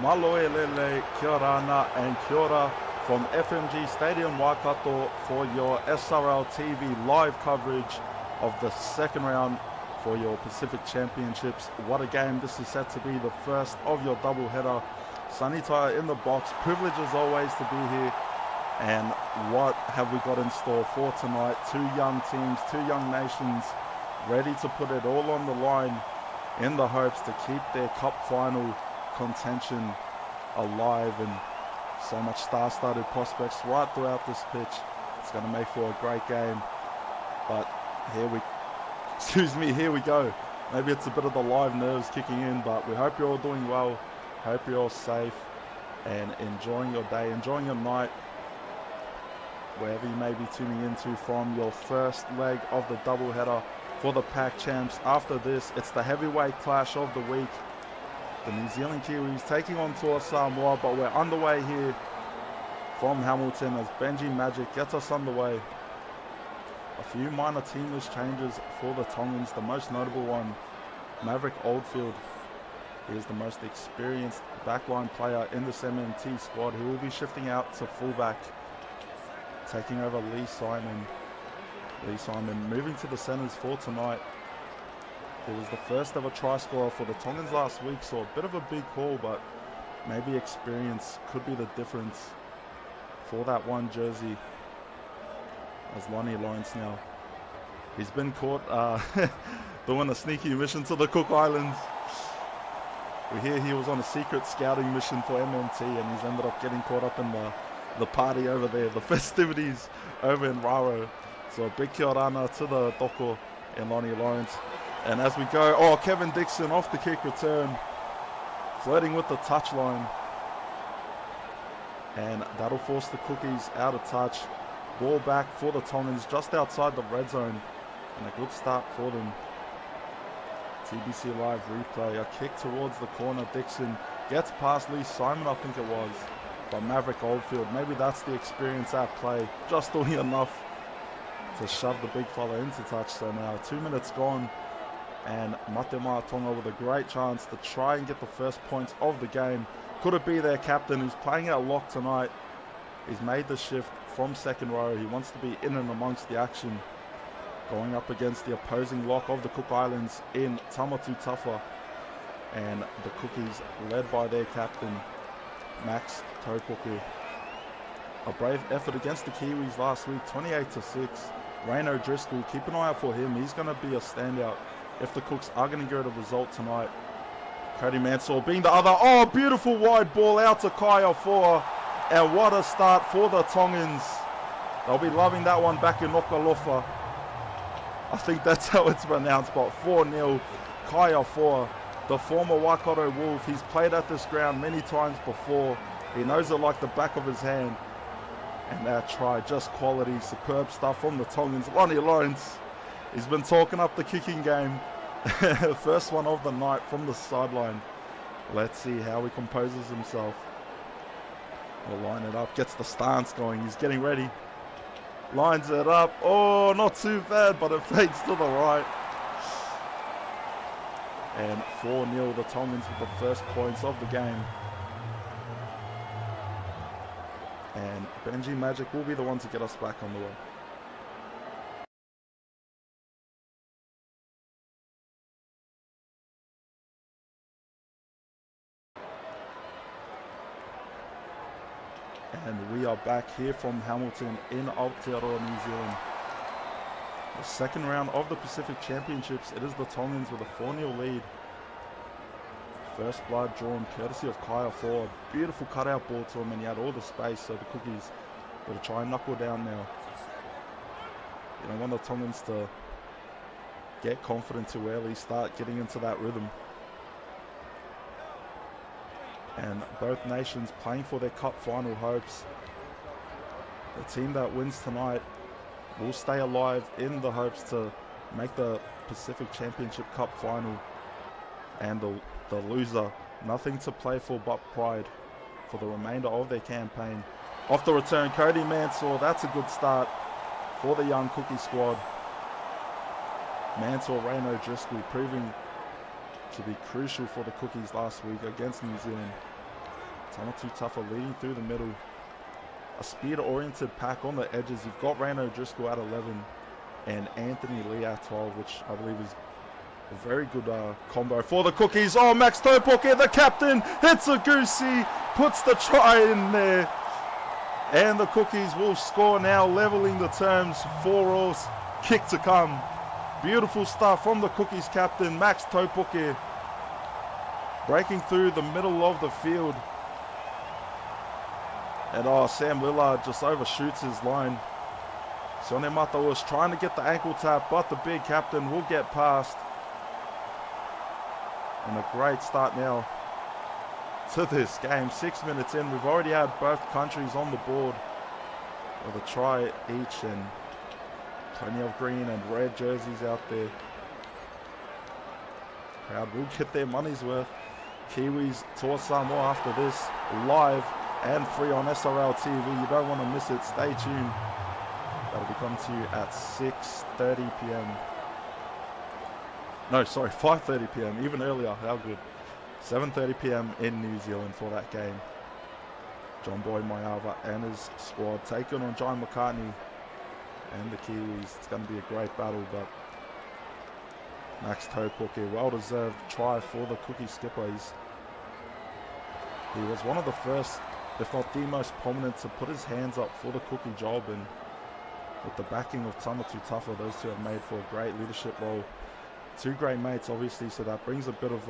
Maloe Lele, Kia ora ana, and Kia ora from FMG Stadium Waikato for your SRL TV live coverage of the second round for your Pacific Championships. What a game. This is set to be the first of your double header. Sunny Tyre in the box. Privilege as always to be here. And what have we got in store for tonight? Two young teams, two young nations ready to put it all on the line in the hopes to keep their cup final contention alive, and so much star-studded prospects right throughout this pitch. It's going to make for a great game, but here we go. Maybe it's a bit of the live nerves kicking in, but we hope you're all doing well, hope you're all safe and enjoying your day, enjoying your night, wherever you may be tuning into from your first leg of the doubleheader for the Pac Champs. After this, it's the heavyweight clash of the week. The New Zealand Kiwis taking on Toa Samoa, but we're underway here from Hamilton as Benji Magic gets us underway. A few minor teamless changes for the Tongans. The most notable one, Maverick Oldfield. He is the most experienced backline player in this MNT squad. He will be shifting out to fullback, taking over Lee Simon. Lee Simon moving to the centres for tonight. He was the first ever try scorer for the Tongans last week, so a bit of a big call, but maybe experience could be the difference for that one jersey. As Lonnie Lawrence now, he's been caught doing a sneaky mission to the Cook Islands. We hear he was on a secret scouting mission for MNT, and he's ended up getting caught up in the party over there, the festivities over in Raro. So a big kia ora ana to the Doko and Lonnie Lawrence. And as we go, oh, Kevin Dixon off the kick return, flirting with the touchline. And that'll force the Cookies out of touch. Ball back for the Tongans just outside the red zone. And a good start for them. TBC Live replay, a kick towards the corner. Dixon gets past Lee Simon, I think it was. But Maverick Oldfield, maybe that's the experience at play. Just doing enough to shove the big fella into touch. So now 2 minutes gone. And Matema Tonga with a great chance to try and get the first points of the game. Could it be their captain who's playing out lock tonight? He's made the shift from second row. He wants to be in and amongst the action, going up against the opposing lock of the Cook Islands in Tamatu Tafa. And the Cookies led by their captain, Max Taupoku. A brave effort against the Kiwis last week, 28-6. Rain O'Driscoll, keep an eye out for him. He's going to be a standout if the Cooks are going to get a result tonight. Cody Mansour being the other. Oh, beautiful wide ball out to Kaya Foa. And what a start for the Tongans. They'll be loving that one back in Okalofa. I think that's how it's pronounced, but 4-0. Kaya Foa, the former Waikato Wolf. He's played at this ground many times before. He knows it like the back of his hand. And that try, just quality, superb stuff from the Tongans. Lonnie Lawrence, he's been talking up the kicking game. First one of the night from the sideline. Let's see how he composes himself. We'll line it up, gets the stance going. He's getting ready. Lines it up. Oh, not too bad, but it fades to the right. And 4-0, the Tongans with the first points of the game. And Benji Magic will be the one to get us back on the way. And we are back here from Hamilton in Aotearoa, New Zealand. The second round of the Pacific Championships. It is the Tongans with a 4-0 lead. First blood drawn courtesy of Kaya Foa. Beautiful cutout ball to him, and he had all the space, so the Cookies got to try and knuckle down now. You don't want the Tongans to get confident too early, start getting into that rhythm. And both nations playing for their cup final hopes. The team that wins tonight will stay alive in the hopes to make the Pacific Championship Cup final. And the loser, nothing to play for but pride for the remainder of their campaign. Off the return, Cody Mansour, that's a good start for the young Cookie squad. Mansour, Rain O'Driscoll proving to be crucial for the Cookies last week against New Zealand. Tamatu Tafa leading through the middle. A speed-oriented pack on the edges. You've got Rayno Driscoll at 11 and Anthony Lee at 12, which I believe is a very good combo for the Cookies. Oh, Max Topoke, the captain, hits a goosey, puts the try in there. And the Cookies will score now, leveling the terms. 4-all, kick to come. Beautiful stuff from the Cookies captain, Max Topoke. Breaking through the middle of the field. And Sam Lillard just overshoots his line. Sione Mata was trying to get the ankle tap, but the big captain will get past. And a great start now to this game. 6 minutes in, we've already had both countries on the board with a try each and plenty of green and red jerseys out there. Crowd will get their money's worth. Kiwis tour Samoa after this, live and free on SRL TV. You don't want to miss it. Stay tuned. That'll be coming to you at 6:30 p.m. No, sorry, 5:30 p.m. Even earlier. How good. 7:30 p.m. in New Zealand for that game. John Boy Mayava and his squad taking on John McCartney and the Kiwis. It's going to be a great battle, but Max Topoke, well-deserved try for the Cookie skipper. He was one of the first, if not the most prominent, to put his hands up for the Cookie job, and with the backing of Tamatu Tafa, those two have made for a great leadership role. Two great mates, obviously, so that brings a bit of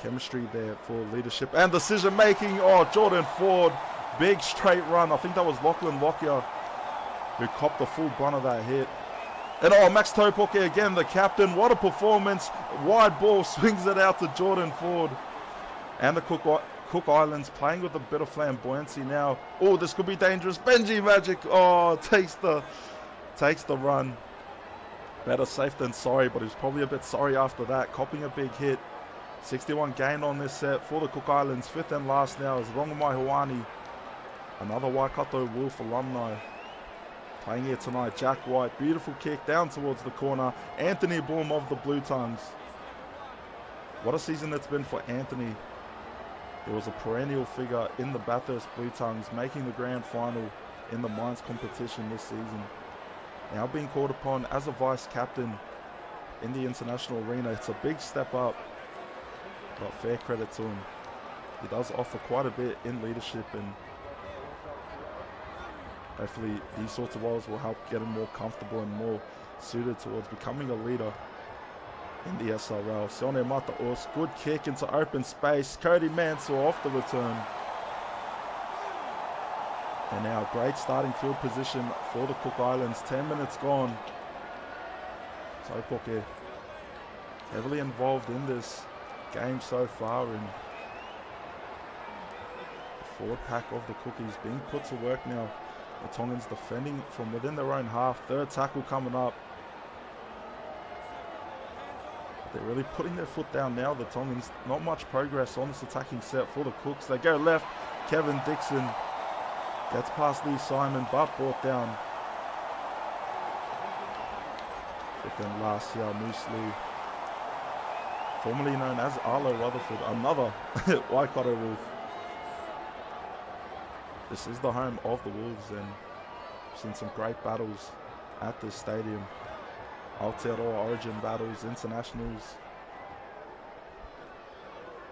chemistry there for leadership and decision making. Oh, Jordan Ford, big straight run. I think that was Lachlan Lockyer who copped the full brunt of that hit. And Max Topoke again, the captain. What a performance. Wide ball, swings it out to Jordan Ford. And the Cook Islands playing with a bit of flamboyancy now. Oh, this could be dangerous. Benji Magic, takes the run. Better safe than sorry, but he's probably a bit sorry after that. Copping a big hit. 61 gained on this set for the Cook Islands. 5th and last now is Rongomai Hawani. Another Waikato Wolf alumni playing here tonight. Jack White, beautiful kick down towards the corner. Anthony Bloom of the Blue Tongues. What a season it's been for Anthony. He was a perennial figure in the Bathurst Blue Tongues, making the grand final in the Mines competition this season. Now being called upon as a vice captain in the international arena. It's a big step up, but fair credit to him. He does offer quite a bit in leadership, and hopefully these sorts of roles will help get him more comfortable and more suited towards becoming a leader in the SRL. Sione Mata Urs, good kick into open space. Cody Mansell off the return. And now great starting field position for the Cook Islands. 10 minutes gone. Topoke heavily involved in this game so far, and the forward pack of the Cookies being put to work now. The Tongans defending from within their own half. Third tackle coming up. They're really putting their foot down now, the Tongans. Not much progress on this attacking set for the Cooks. They go left. Kevin Dixon gets past Lee Simon, but brought down. Second last year, Moose Lee, formerly known as Arlo Rutherford, another Waikato Wolf. This is the home of the Wolves, and we've seen some great battles at this stadium. Aotearoa Origin battles, internationals.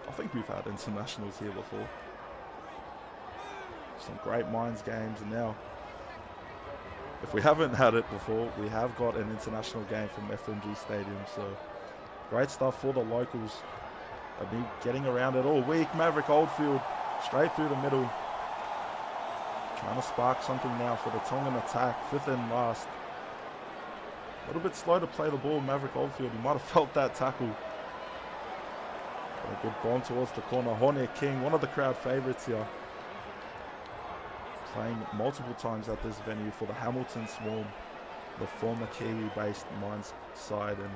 I think we've had internationals here before. Some great Mines games, and now, if we haven't had it before, we have got an international game from FMG Stadium. So great stuff for the locals. They've been getting around it all week. Maverick Oldfield straight through the middle, trying to spark something now for the Tongan attack. 5th and last. A little bit slow to play the ball, Maverick Oldfield. He might have felt that tackle. But a good bomb towards the corner. Hone King, one of the crowd favourites here, playing multiple times at this venue for the Hamilton Swarm, the former Kiwi-based Mines side. And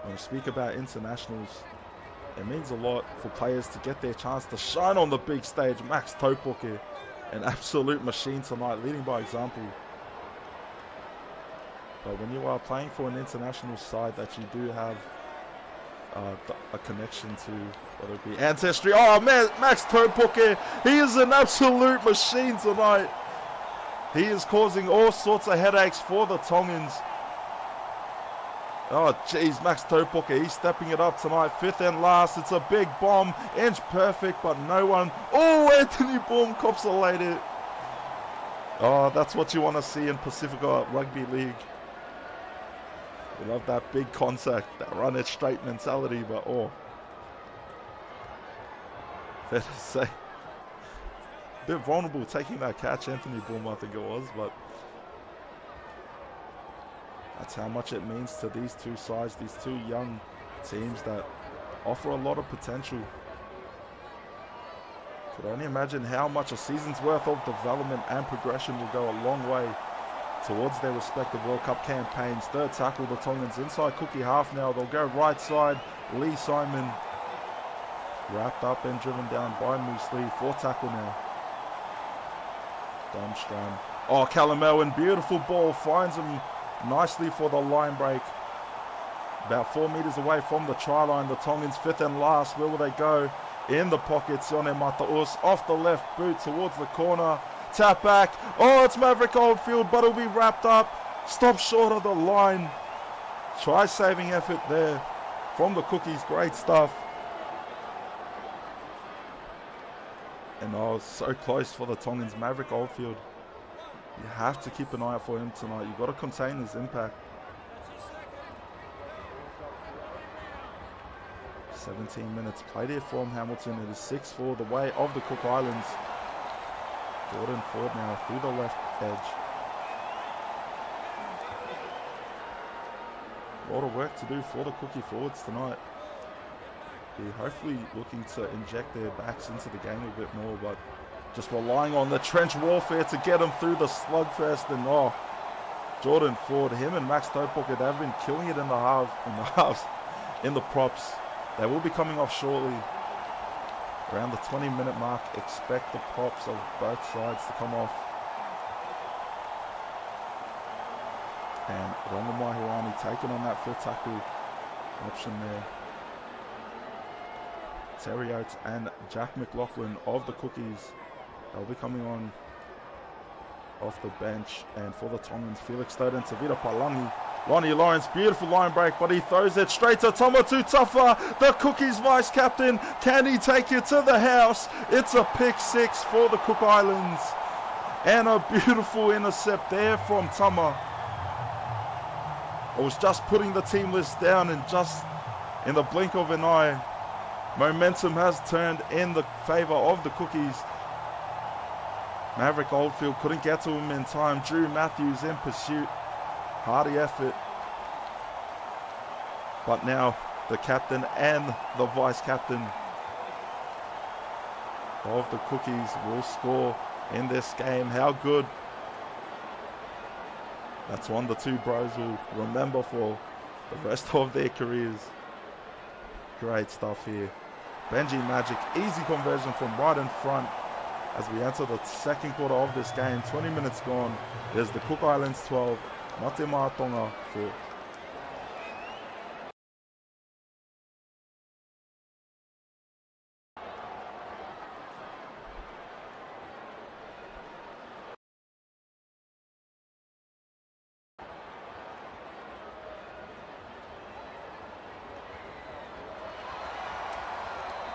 when we speak about internationals, it means a lot for players to get their chance to shine on the big stage. Max Topoke, an absolute machine tonight, leading by example. But when you are playing for an international side that you do have a connection to what would be ancestry. Oh man, Max Topoke, he is an absolute machine tonight. He is causing all sorts of headaches for the Tongans. Oh geez, Max Topoke, he's stepping it up tonight. 5th and last, it's a big bomb, inch perfect, but no one. Oh, Anthony Boom cops-a-laid it. Oh, that's what you want to see in Pacifica Rugby League. You love that big contact, that run it straight mentality, but oh. Fair to say. A bit vulnerable taking that catch, Anthony Boom, I think it was, but that's how much it means to these two sides, these two young teams that offer a lot of potential. Could only imagine how much a season's worth of development and progression will go a long way towards their respective World Cup campaigns. Third tackle, the Tongans inside cookie half now. They'll go right side. Lee Simon wrapped up and driven down by Moose Lee. Fourth tackle now. Domstrand. Oh, Callum Elwin, beautiful ball. Finds him nicely for the line break. About 4 meters away from the try line. The Tongans 5th and last. Where will they go? In the pocket. Sione Mataus off the left boot towards the corner. Tap back. Oh, it's Maverick Oldfield, but it'll be wrapped up. Stop short of the line. Try saving effort there from the Cookies. Great stuff. And oh, so close for the Tongans. Maverick Oldfield. You have to keep an eye out for him tonight. You've got to contain his impact. 17 minutes played here from Hamilton. It is 6-4 the way of the Cook Islands. Jordan Ford now through the left edge. A lot of work to do for the Cookie forwards tonight. Be hopefully looking to inject their backs into the game a bit more, but just relying on the trench warfare to get them through the slugfest. And oh, Jordan Ford, him and Max Topoke, they've been killing it in the halves, in the props. They will be coming off shortly. Around the 20-minute mark, expect the props of both sides to come off. And Ronald Mahirani taking on that 5th tackle option there. Terry Oates and Jack McLaughlin of the Cookies. They'll be coming on off the bench. And for the Tongans, Felix Stoden, Tavita Palangi. Lonnie Lawrence, beautiful line break, but he throws it straight to Tomatu Tuffa, the Cookies vice captain. Can he take it to the house? It's a pick 6 for the Cook Islands. And a beautiful intercept there from Tama. I was just putting the team list down, and just in the blink of an eye, momentum has turned in the favor of the Cookies. Maverick Oldfield couldn't get to him in time. Drew Matthews in pursuit. Hardy effort. But now the captain and the vice captain of the Cookies will score in this game. How good. That's one the two bros will remember for the rest of their careers. Great stuff here. Benji Magic, easy conversion from right in front as we enter the second quarter of this game. 20 minutes gone. There's the Cook Islands 12, Matema Tonga 4.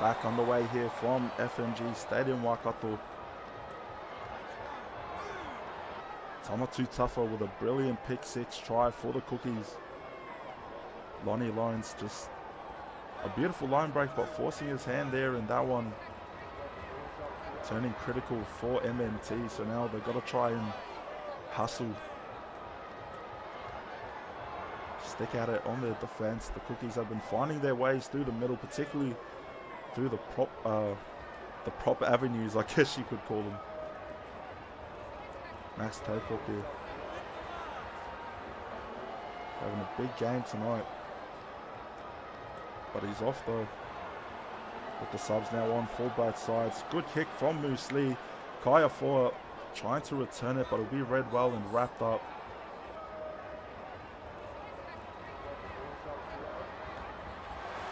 Back on the way here from FMG Stadium Waikato. Tamatu Tuffa with a brilliant pick 6 try for the Cookies. Lonnie Lawrence just a beautiful line break, but forcing his hand there in that one. Turning critical for MNT, so now they've got to try and hustle. Stick at it on their defense. The Cookies have been finding their ways through the middle, particularly through the prop avenues, I guess you could call them. Max Topoke here. Having a big game tonight. But he's off though. With the subs now on for both sides. Good kick from Moose Lee. Kaya Foa trying to return it, but it'll be read well and wrapped up.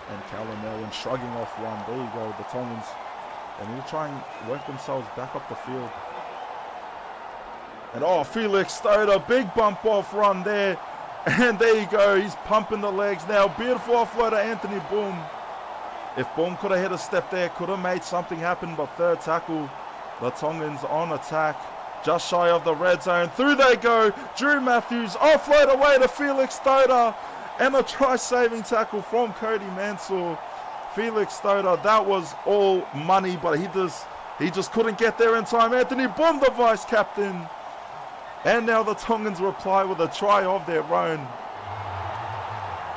And Callum Melwin shrugging off one. There you go, the Tongans. And he'll try and work themselves back up the field. And oh, Felix Stoder, big bump off run there. And there you go, he's pumping the legs now. Beautiful offload to Anthony Boom. If Boom could have hit a step there, could have made something happen, but third tackle, the Tongans on attack. Just shy of the red zone. Through they go. Drew Matthews offload away to Felix Stoder. And a try-saving tackle from Cody Mansour. Felix Stoder, that was all money, but he just couldn't get there in time. Anthony Boom, the vice-captain. And now the Tongans reply with a try of their own.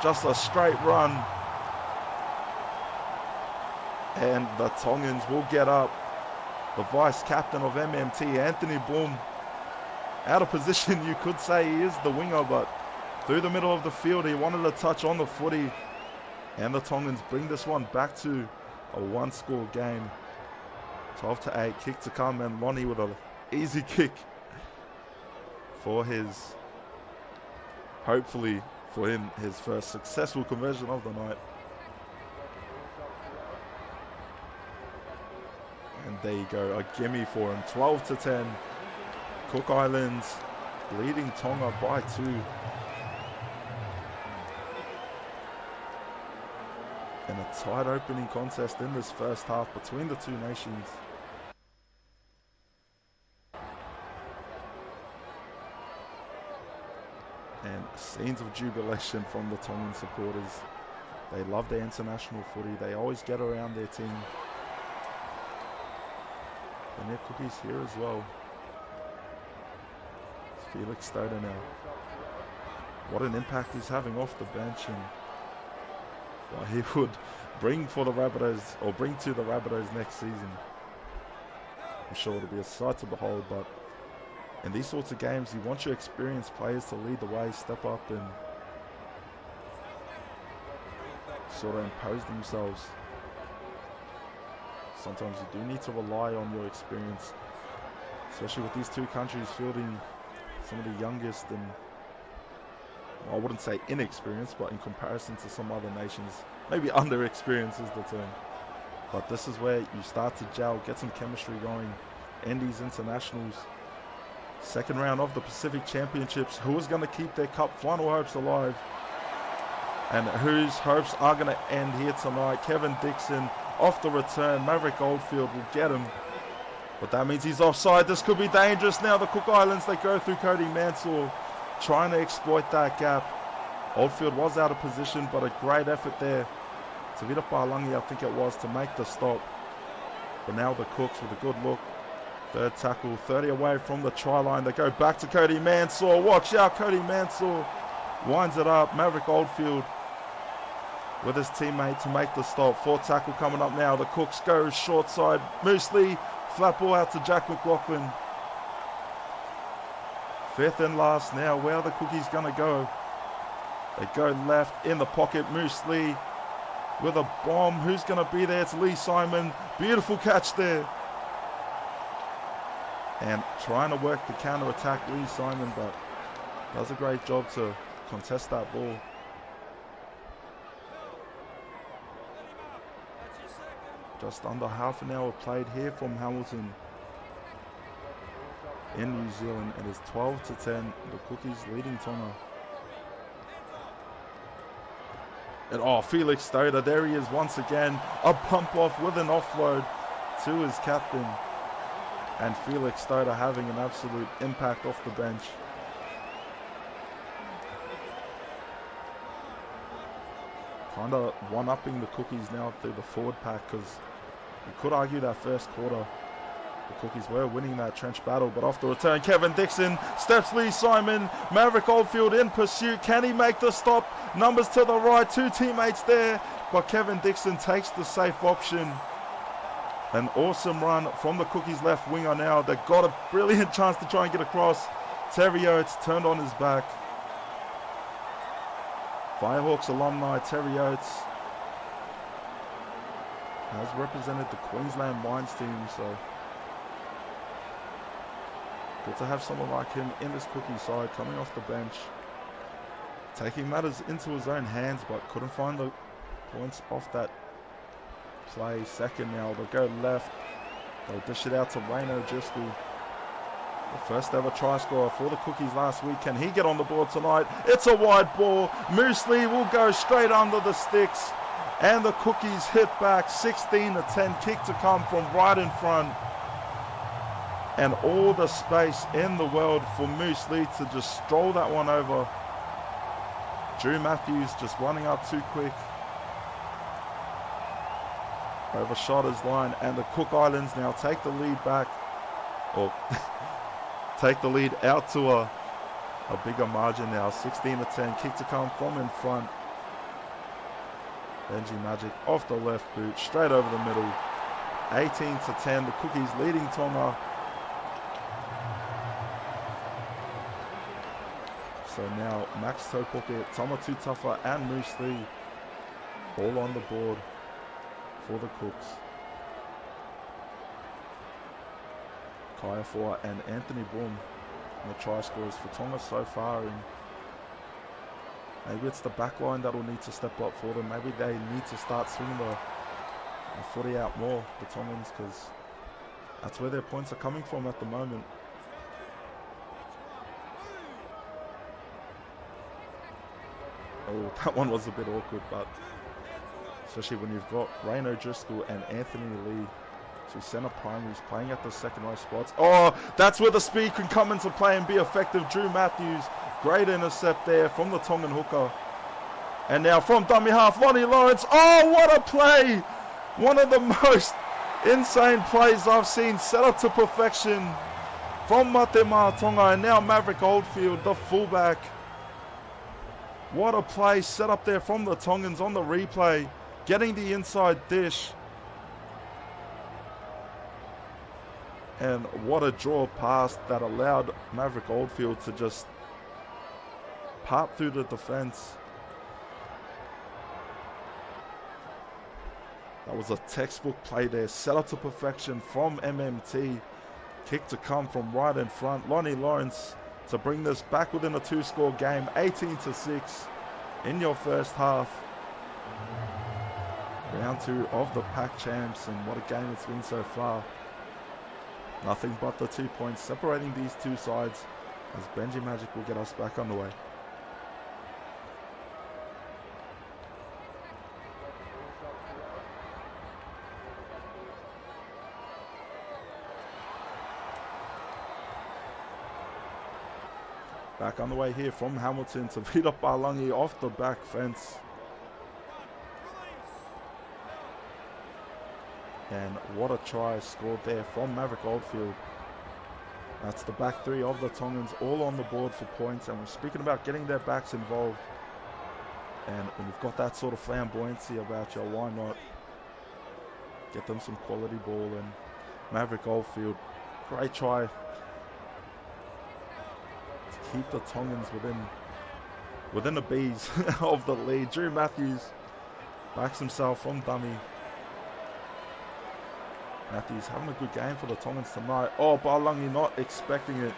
Just a straight run. And the Tongans will get up. The vice-captain of MMT, Anthony Boom. Out of position, you could say he is the winger, but through the middle of the field, he wanted a touch on the footy. And the Tongans bring this one back to a one-score game. 12-8, kick to come, and Lonnie with an easy kick for his, hopefully for him, his first successful conversion of the night. And there you go, a gimme for him. 12-10. Cook Islands leading Tonga by 2. And a tight opening contest in this first half between the two nations. And scenes of jubilation from the Tongan supporters. They love their international footy. They always get around their team. And their Cookies here as well. It's Felix Stoder now. What an impact he's having off the bench, and well, he would bring for the Rabbitohs, or bring to the Rabbitohs next season. I'm sure it'll be a sight to behold, but in these sorts of games, you want your experienced players to lead the way, step up and sort of impose themselves. Sometimes you do need to rely on your experience, especially with these two countries fielding some of the youngest and, well, I wouldn't say inexperienced, but in comparison to some other nations, maybe under-experienced is the term. But this is where you start to gel, get some chemistry going, end these internationals. Second round of the Pacific Championships. Who is going to keep their cup final hopes alive? And whose hopes are going to end here tonight? Kevin Dixon off the return. Maverick Oldfield will get him. But that means he's offside. This could be dangerous now. The Cook Islands, they go through Cody Mansour, trying to exploit that gap. Oldfield was out of position, but a great effort there. Tavita Palangi, I think it was, to make the stop. But now the Cooks with a good look. Third tackle, 30 away from the try line. They go back to Cody Mansour. Watch out, Cody Mansour winds it up. Maverick Oldfield with his teammate to make the stop. Fourth tackle coming up now. The Cooks go short side. Moose Lee, flat ball out to Jack McLaughlin. Fifth and last now. Where are the Cookies going to go? They go left in the pocket. Moose Lee with a bomb. Who's going to be there? It's Lee Simon. Beautiful catch there. And trying to work the counter-attack, Lee Simon, but does a great job to contest that ball. Just under half an hour played here from Hamilton in New Zealand. It is 12-10, the Cookies leading Tonga. And oh, Felix Stoder, there he is once again. A pump off with an offload to his captain. And Felix Stoder having an absolute impact off the bench. Kind of one-upping the Cookies now through the forward pack, because you could argue that first quarter the Cookies were winning that trench battle, but off the return, Kevin Dixon steps Lee Simon. Maverick Oldfield in pursuit. Can he make the stop? Numbers to the right, two teammates there, but Kevin Dixon takes the safe option. An awesome run from the Cookies left winger now. They've got a brilliant chance to try and get across. Terry Oates turned on his back. Firehawks alumni Terry Oates has represented the Queensland Wines team, so good to have someone like him in this Cookie side, coming off the bench, taking matters into his own hands, but couldn't find the points off that play. Second now, they'll go left. They'll dish it out to Wayne O'Driscoll. The first ever try scorer for the Cookies last week. Can he get on the board tonight? It's a wide ball. Moose Lee will go straight under the sticks. And the Cookies hit back. 16-10. Kick to come from right in front. And all the space in the world for Moose Lee to just stroll that one over. Drew Matthews just running up too quick. Overshot his line. And the Cook Islands now take the lead back. Or take the lead out to a bigger margin now. 16-10. Kick to come from in front. Benji Magic off the left boot. Straight over the middle. 18-10. The Cookies leading Tonga. So now Max Topoke, Tama Tutafa and Moose Lee all on the board for the Cooks. Kaya Foa and Anthony Boom, the try scorers for Tonga so far. And maybe it's the back line that will need to step up for them. Maybe they need to start swinging the footy out more, the Tongans, because that's where their points are coming from at the moment. Oh, that one was a bit awkward, but especially when you've got Wayne O'Driscoll and Anthony Lee, two centre primaries playing at the second row spots. Oh, that's where the speed can come into play and be effective. Drew Matthews, great intercept there from the Tongan hooker. And now from dummy half, Lonnie Lawrence. Oh, what a play! One of the most insane plays I've seen, set up to perfection from Matema Tonga. And now Maverick Oldfield, the fullback. What a play set up there from the Tongans on the replay. Getting the inside dish. And what a draw pass that allowed Maverick Oldfield to just part through the defense. That was a textbook play there. Set up to perfection from MMT. Kick to come from right in front. Lonnie Lawrence to bring this back within a 2-score game. 18-6 in your first half. Round 2 of the Pac Champs, and what a game it's been so far. Nothing but the 2 points separating these two sides, as Benji Magic will get us back underway. Back on the way here from Hamilton to Vida Palangi off the back fence. And what a try scored there from Maverick Oldfield. That's the back three of the Tongans all on the board for points. And we're speaking about getting their backs involved. And when you've got that sort of flamboyancy about you, why not get them some quality ball? And Maverick Oldfield, great try. Keep the Tongans within the bees of the lead. Drew Matthews backs himself from dummy. Matthews having a good game for the Tongans tonight. Oh, Palangi not expecting it.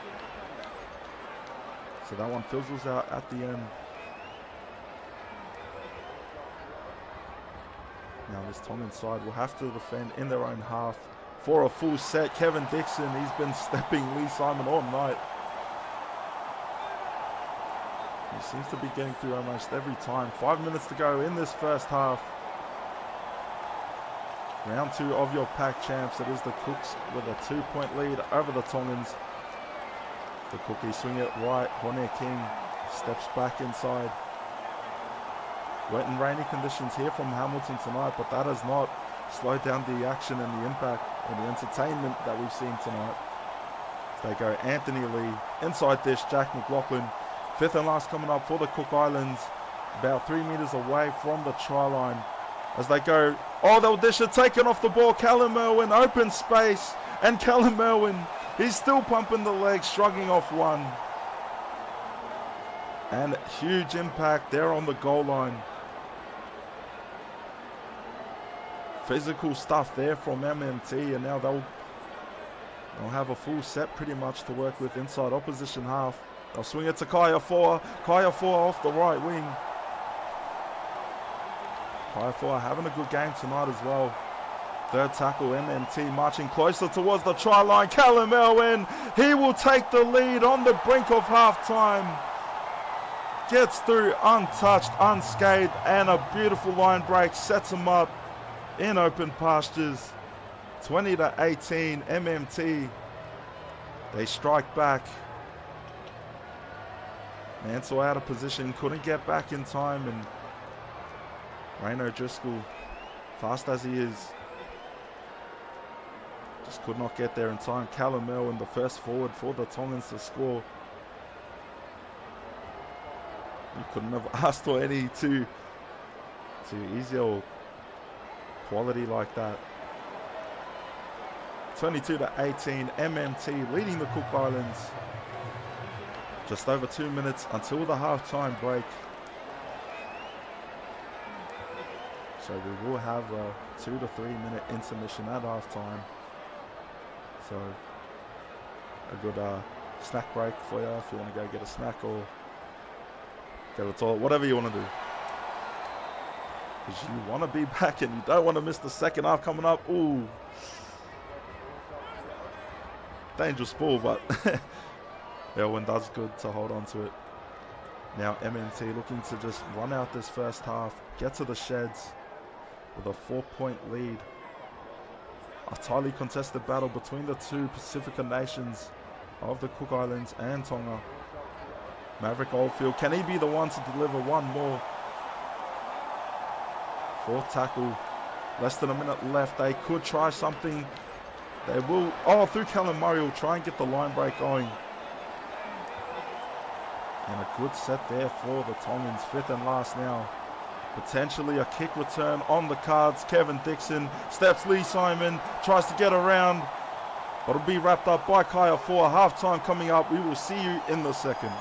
So that one fizzles out at the end. Now this Tongan side will have to defend in their own half for a full set. Kevin Dixon, he's been stepping Lee Simon all night. He seems to be getting through almost every time. 5 minutes to go in this first half. Round 2 of your Pac Champs. It is the Cooks with a 2-point lead over the Tongans. The Cookies swing it right. Hone King steps back inside. Wet and rainy conditions here from Hamilton tonight, but that has not slowed down the action and the impact and the entertainment that we've seen tonight. They go Anthony Lee, inside dish, Jack McLaughlin. Fifth and last coming up for the Cook Islands, about 3 meters away from the try line. As they go, oh, they'll dish it, taken off the ball. Callum Merwin, open space. And Callum Merwin, he's still pumping the legs, shrugging off one. And huge impact there on the goal line. Physical stuff there from MMT, and now they'll have a full set pretty much to work with inside opposition half. They'll swing it to Kaya Foa. Kaya Foa off the right wing. Kaiafoa having a good game tonight as well. Third tackle, MMT marching closer towards the try line. Callum Elwyn, he will take the lead on the brink of half-time. Gets through untouched, unscathed, and a beautiful line break sets him up in open pastures. 20-18, MMT. They strike back. Mansell out of position, couldn't get back in time, and Rayno Driscoll, fast as he is, just could not get there in time. Callum Elwyn, the first forward for the Tongans to score. You couldn't have asked for any too easy or quality like that. 22-18, MMT leading the Cook Islands. Just over 2 minutes until the half-time break. So we will have a 2 to 3 minute intermission at half-time. So a good snack break for you if you want to go get a snack or go to the toilet, whatever you want to do. Because you want to be back and you don't want to miss the second half coming up. Ooh. Dangerous ball, but Elwyn does good to hold on to it. Now MMT looking to just run out this first half, get to the sheds with a 4-point lead. A tightly contested battle between the two Pacifica nations of the Cook Islands and Tonga. Maverick Oldfield, can he be the one to deliver one more? Fourth tackle, less than a minute left. They could try something. They will, through Callum Murray will try and get the line break going. And a good set there for the Tongans, fifth and last now. Potentially a kick return on the cards. Kevin Dixon steps Lee Simon, tries to get around, but it'll be wrapped up by Kaiafoa. Half-time coming up. We will see you in the second.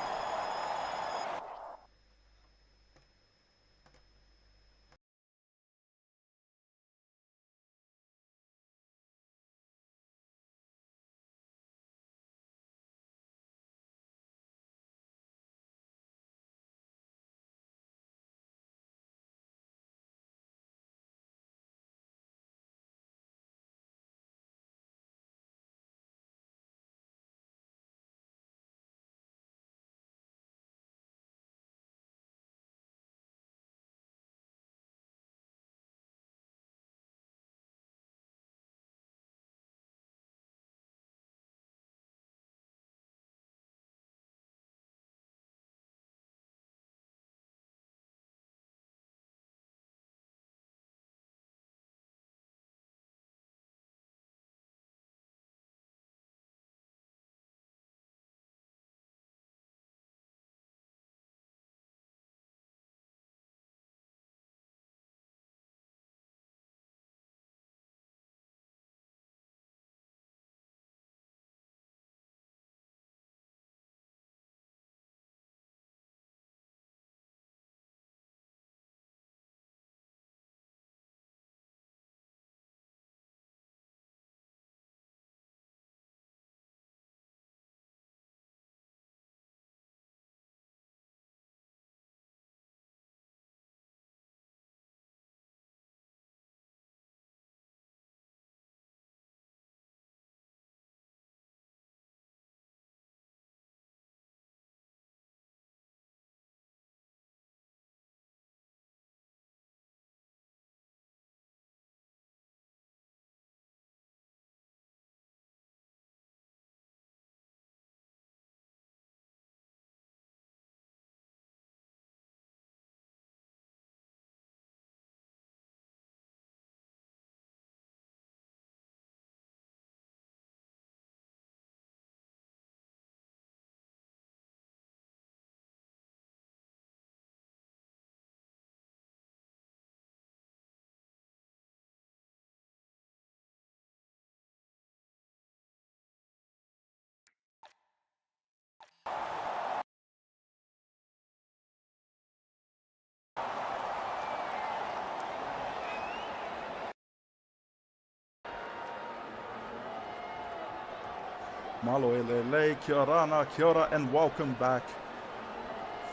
Malo elele, kia ora, and welcome back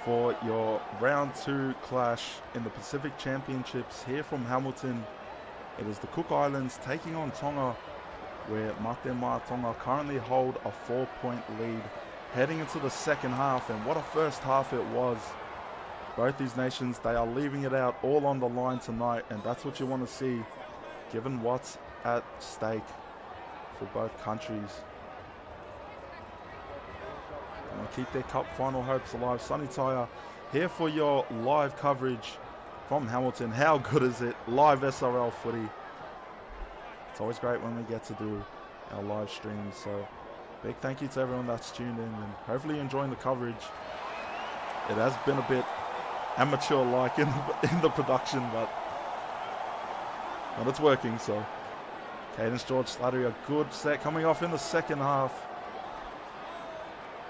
for your round 2 clash in the Pacific Championships here from Hamilton. It is the Cook Islands taking on Tonga, where Tonga currently hold a 4-point lead heading into the second half, and what a first half it was. Both these nations, they are leaving it out all on the line tonight, and that's what you want to see given what's at stake for both countries. And keep their cup final hopes alive. Sonny Tyre here for your live coverage from Hamilton. How good is it? Live SRL footy. It's always great when we get to do our live streams. So big thank you to everyone that's tuned in, and hopefully you're enjoying the coverage. It has been a bit amateur-like in the production, but it's working. So Cadence George Slattery, a good set coming off in the second half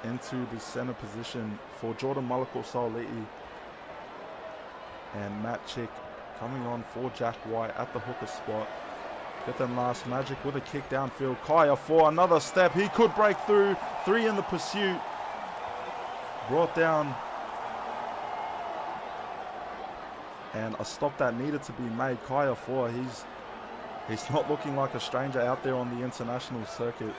into the center position for Jordan Malako-Saoli'i, and Matt Chick coming on for Jack White at the hooker spot. Fifth and last, Magic with a kick downfield. Kaya for another step. He could break through. 3 in the pursuit. Brought down. And a stop that needed to be made. Kaya for, he's not looking like a stranger out there on the international circuit.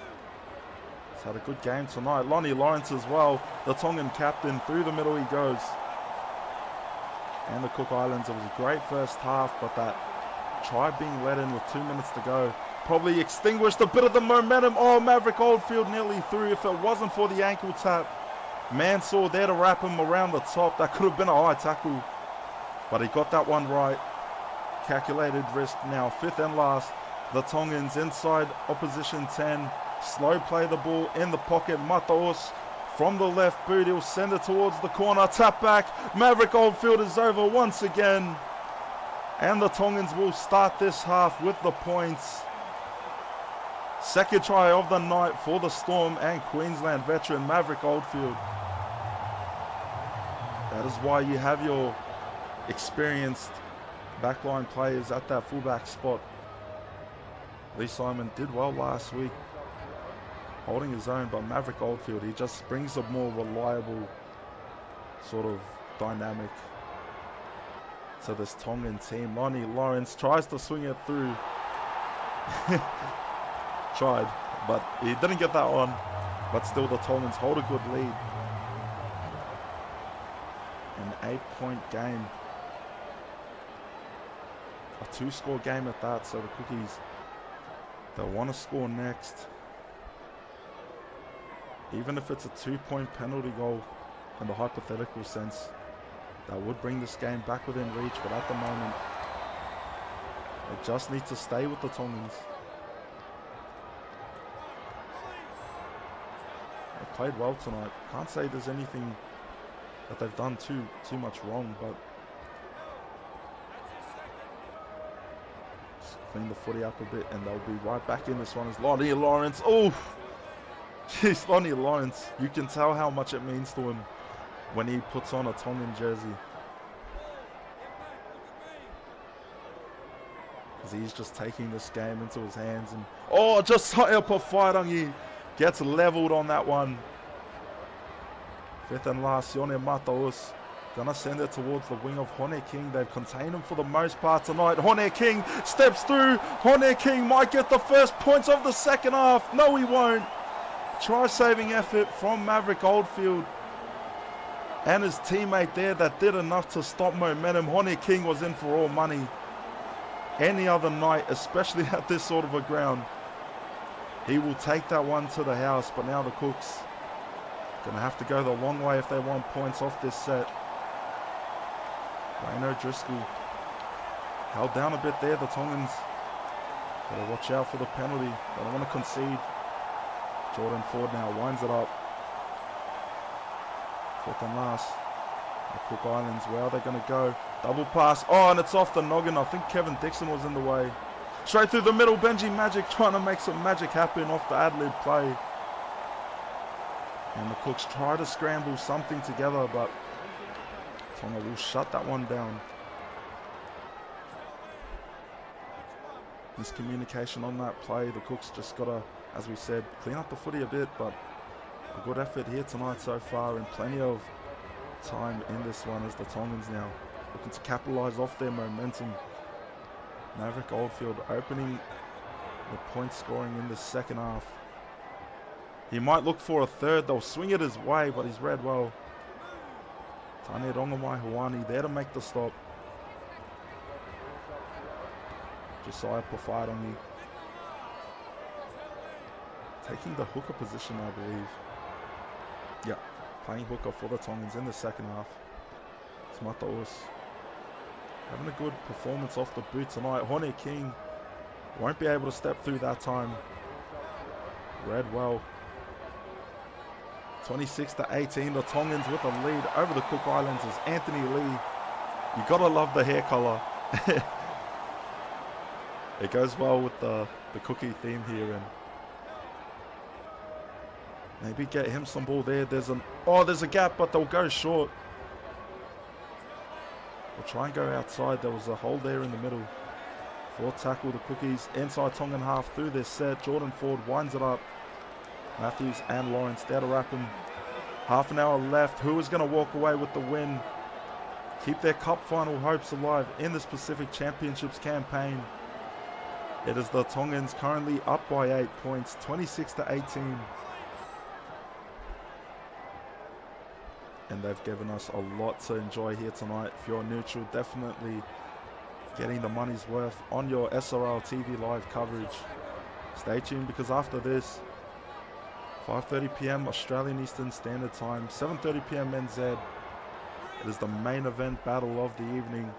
He's had a good game tonight. Lonnie Lawrence as well, the Tongan captain. Through the middle he goes. And the Cook Islands, it was a great first half, but that try being let in with 2 minutes to go probably extinguished a bit of the momentum. Oh, Maverick Oldfield nearly through. If it wasn't for the ankle tap, Mansour there to wrap him around the top. That could have been a high tackle, but he got that one right. Calculated risk now. Fifth and last, the Tongans inside opposition 10. Slow play the ball in the pocket. Mataos from the left boot. He'll send it towards the corner. Tap back. Maverick Oldfield is over once again. And the Tongans will start this half with the points. Second try of the night for the Storm and Queensland veteran Maverick Oldfield. That is why you have your experienced backline players at that fullback spot. Lee Simon did well last week, holding his own, but Maverick Oldfield, he just brings a more reliable sort of dynamic to this Tongan team. Lonnie Lawrence tries to swing it through. Tried, but he didn't get that one. But still the Tongans hold a good lead. An 8-point game. A 2-score game at that, so the Cookies, they'll want to score next. Even if it's a 2-point penalty goal in the hypothetical sense, that would bring this game back within reach, but at the moment, they just need to stay with the Tongans. They played well tonight. Can't say there's anything that they've done too much wrong, but just clean the footy up a bit, and they'll be right back in this one. Is Lonnie Lawrence. Oh, jeez, Lonnie Lawrence. You can tell how much it means to him when he puts on a Tongan jersey, because he's just taking this game into his hands. And oh, Josiah Pawhairangi gets leveled on that one. Fifth and last, Sione Mataus gonna send it towards the wing of Hone King. They've contained him for the most part tonight. Hone King steps through. Hone King might get the first points of the second half. No, he won't. Try-saving effort from Maverick Oldfield and his teammate there that did enough to stop momentum. Hone King was in for all money any other night, especially at this sort of a ground. He will take that one to the house, but now the Cooks gonna have to go the long way if they want points off this set. Wayne O'Driscoll held down a bit there. The Tongans gotta watch out for the penalty. They don't want to concede. Jordan Ford now winds it up. Fifth and last. The Cook Islands, where are they going to go? Double pass. Oh, and it's off the noggin. I think Kevin Dixon was in the way. Straight through the middle. Benji Magic trying to make some magic happen off the ad-lib play. And the Cooks try to scramble something together, but Tonga will shut that one down. Miscommunication on that play. The Cooks just got to, as we said, clean up the footy a bit, but a good effort here tonight so far, and plenty of time in this one as the Tongans now looking to capitalise off their momentum. Maverick Oldfield opening the point scoring in the second half. He might look for a third. They'll swing it his way, but he's read well. Tane Rongamai Hawani there to make the stop. Josiah Pafadongi taking the hooker position, I believe. Yeah, playing hooker for the Tongans in the second half. It's Mataus having a good performance off the boot tonight. Hone King won't be able to step through that time. Read well. 26-18, the Tongans with a lead over the Cook Islands as Anthony Lee. You gotta love the hair color. It goes well with the cookie theme here, and maybe get him some ball there. There's a gap, but they'll go short. We'll try and go outside. There was a hole there in the middle. Ford tackle the Cookies inside Tongan half through this set. Jordan Ford winds it up. Matthews and Lawrence there to wrap him. Half an hour left. Who is going to walk away with the win? Keep their cup final hopes alive in this Pacific Championships campaign. It is the Tongans currently up by 8 points, 26-18. And they've given us a lot to enjoy here tonight. If you're neutral, definitely getting the money's worth on your SRL TV live coverage. Stay tuned, because after this, 5:30 p.m. Australian Eastern Standard Time, 7:30 p.m. NZ, it is the main event battle of the evening.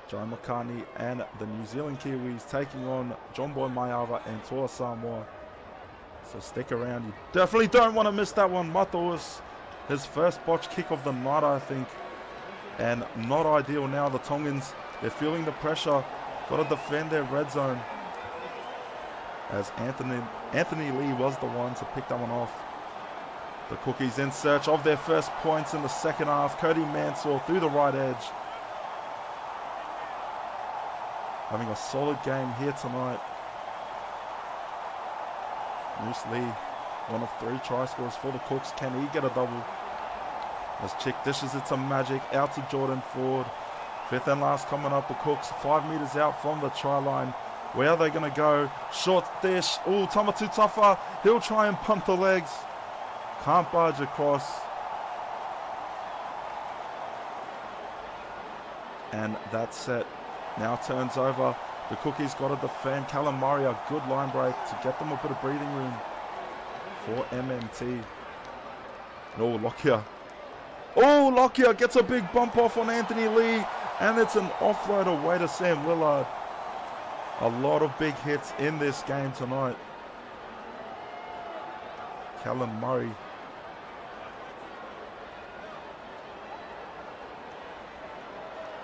Joe McCartney and the New Zealand Kiwis taking on John Boy Maiava and Toa Samoa. So stick around. You definitely don't want to miss that one. Mataus, his first botch kick of the night, I think. And not ideal now. The Tongans, they're feeling the pressure. Got to defend their red zone. As Anthony Lee was the one to pick that one off. The Cookies in search of their first points in the second half. Cody Mansour through the right edge. Having a solid game here tonight. Moose Lee, one of 3 try scorers for the Cooks. Can he get a double? As Chick dishes it to Magic, out to Jordan Ford. 5th and last coming up, the Cooks 5 meters out from the try line. Where are they going to go? Short dish. Oh, Tamatu Tafa. He'll try and punt the legs. Can't barge across. And that set now turns over. The Cookies got to defend. Callum Murray, a good line break to get them a bit of breathing room for MMT. Oh, Lockyer. Oh, Lockyer gets a big bump off on Anthony Lee. And it's an offload away to Sam Willard. A lot of big hits in this game tonight. Callum Murray.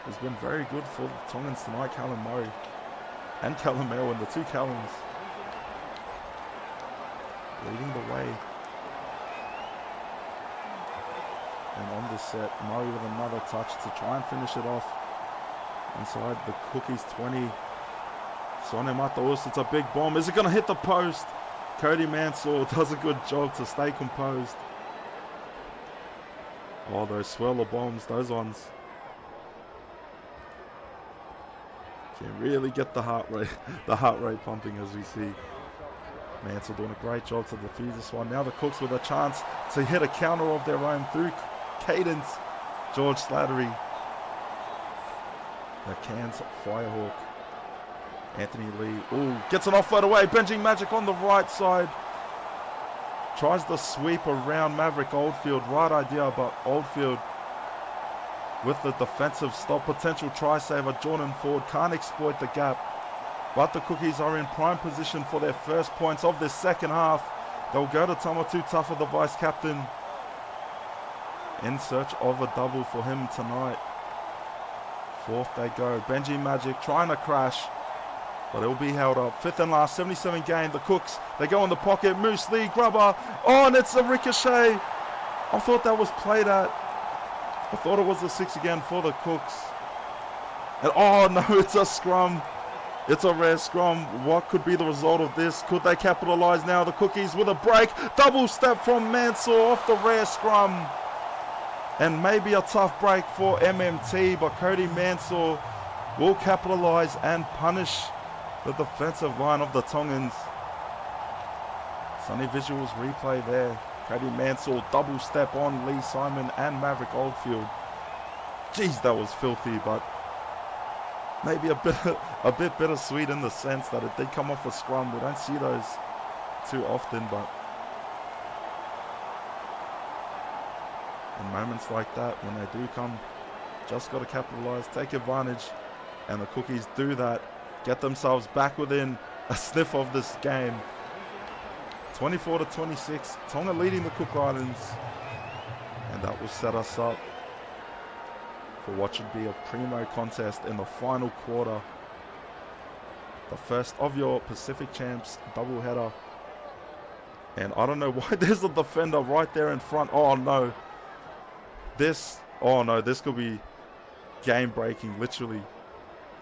Has been very good for the Tongans tonight, Callum Murray. And Callum Elwin, the 2 Callums. Leading the way. And on this set, Murray with another touch to try and finish it off. Inside the Cookies 20. Sonny Mataus, it's a big bomb. Is it going to hit the post? Cody Mansour does a good job to stay composed. Oh, those swirler bombs, those ones can really get the heart rate pumping, as we see. Mansell doing a great job to defuse this one. Now the Cooks with a chance to hit a counter of their own through Cadence. George Slattery. The Cairns Firehawk. Anthony Lee, ooh, gets an offload away. Benjing Magic on the right side. Tries the sweep around Maverick Oldfield. Right idea, but Oldfield with the defensive stop. Potential try saver. Jordan Ford can't exploit the gap. But the Cookies are in prime position for their first points of this second half. They'll go to Tamatu Tafa, the vice captain, in search of a double for him tonight. 4th they go. Benji Magic trying to crash, but it'll be held up. 5th and last, 77 game. The Cooks, they go in the pocket. Moose Lee, grubber. Oh, and it's a ricochet. I thought that was played at. I thought it was a 6 again for the Cooks. And oh no, it's a scrum. It's a rare scrum. What could be the result of this? Could they capitalize now? The Cookies with a break. Double step from Mansour off the rare scrum. And maybe a tough break for MMT, but Cody Mansour will capitalise and punish the defensive line of the Tongans. Sunny visuals replay there. Cody Mansour double step on Lee Simon and Maverick Oldfield. Jeez, that was filthy, but maybe a bit bittersweet in the sense that it did come off a scrum. We don't see those too often, but in moments like that, when they do come, just got to capitalise, take advantage, and the Cookies do that, get themselves back within a sniff of this game. 24-26, Tonga leading the Cook Islands, and that will set us up for what should be a primo contest in the final quarter. The first of your Pacific Champs doubleheader. And I don't know why there's a defender right there in front. Oh no. This could be game breaking, literally.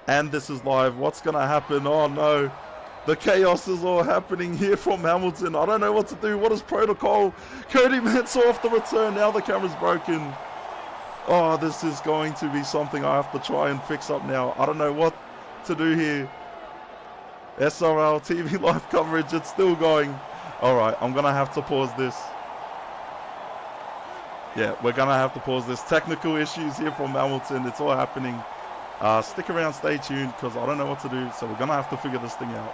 And this is live. What's going to happen? Oh no. The chaos is all happening here from Hamilton. I don't know what to do. What is protocol? Cody Mansour off the return. Now the camera's broken. Oh, this is going to be something I have to try and fix up now. I don't know what to do here. SRL TV live coverage. It's still going. All right, I'm going to have to pause this. Yeah, we're going to have to pause this. Technical issues here from Hamilton. It's all happening. Stick around, stay tuned, because I don't know what to do. So we're going to have to figure this thing out.